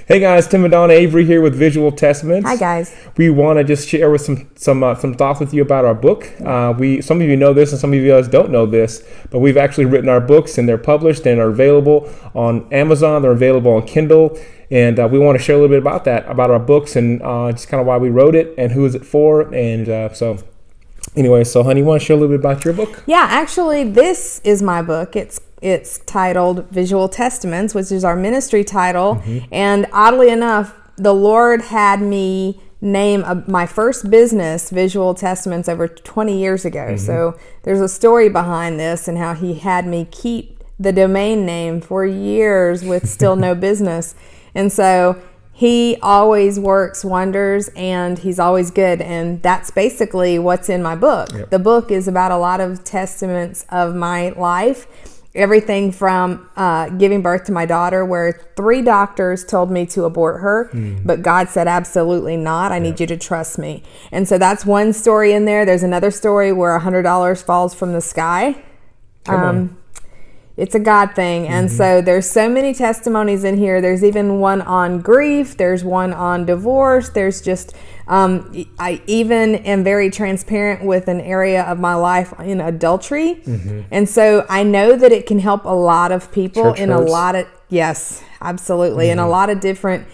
Hey guys, Tim Dawna Avery here with Visual Testaments. Hi guys. We want to just share with some thoughts with you about our book. Some of you know this and some of you guys don't know this, but we've actually written our books and they're published and are available on Amazon. They're available on Kindle, and we want to share a little bit about that, about our books and just kind of why we wrote it and who is it for. And anyway, so honey, you want to share a little bit about your book? Yeah, actually, this is my book. It's titled Visual Testaments, which is our ministry title. Mm-hmm. And oddly enough, the Lord had me name my first business, Visual Testaments, over 20 years ago. Mm-hmm. So there's a story behind this and how he had me keep the domain name for years with still no business. And so he always works wonders and he's always good. And that's basically what's in my book. Yep. The book is about a lot of testaments of my life. Everything from giving birth to my daughter, where 3 doctors told me to abort her, but God said, absolutely not. I need you to trust me. And so that's one story in there. There's another story where $100 falls from the sky. It's a God thing. And so there's so many testimonies in here. There's even one on grief. There's one on divorce. There's just, I even am very transparent with an area of my life in adultery. And so I know that it can help a lot of people in a lot of, yes, absolutely. In a lot of different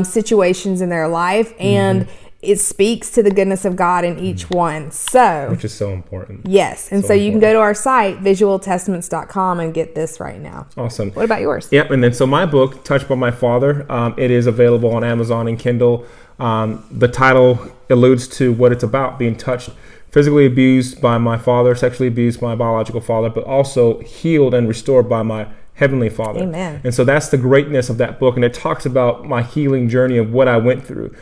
situations in their life. And it speaks to the goodness of God in each one. So, which is so important. Yes. And so you can go to our site, visualtestaments.com, and get this right now. Awesome. What about yours? Yep. And then so my book, Touched by My Father, it is available on Amazon and Kindle. The title alludes to what it's about, being touched, physically abused by my father, sexually abused by my biological father, but also healed and restored by my Heavenly Father. Amen. And so that's the greatness of that book. And it talks about my healing journey of what I went through,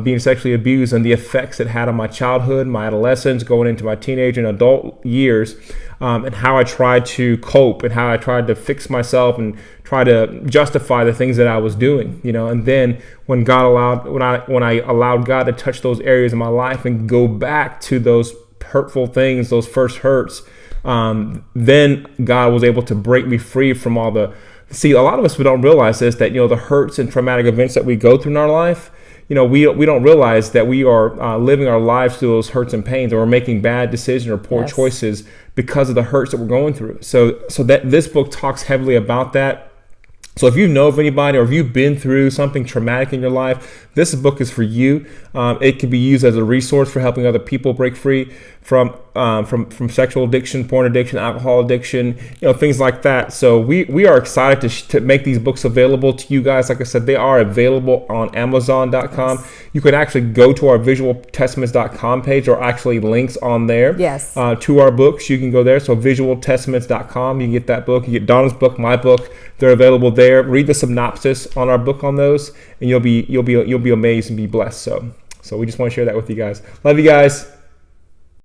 being sexually abused and the effects it had on my childhood, my adolescence, going into my teenage and adult years, and how I tried to cope and how I tried to fix myself and try to justify the things that I was doing, and then when I allowed God to touch those areas of my life and go back to those hurtful things, those first hurts, then God was able to break me free from all the. See, a lot of us, we don't realize this, that the hurts and traumatic events that we go through in our life, we don't realize that we are living our lives through those hurts and pains, or we're making bad decisions or poor choices because of the hurts that we're going through. So that this book talks heavily about that. So if you know of anybody or if you've been through something traumatic in your life, this book is for you. It can be used as a resource for helping other people break free from sexual addiction, porn addiction, alcohol addiction, things like that. So we are excited to make these books available to you guys. Like I said, they are available on Amazon.com. Yes. You could actually go to our visualtestaments.com page, or actually links on there to our books. You can go there. So visualtestaments.com, you can get that book. You get Donna's book, my book. They're available there. Read the synopsis on our book on those, and you'll be amazed and be blessed. So we just want to share that with you guys. Love you guys.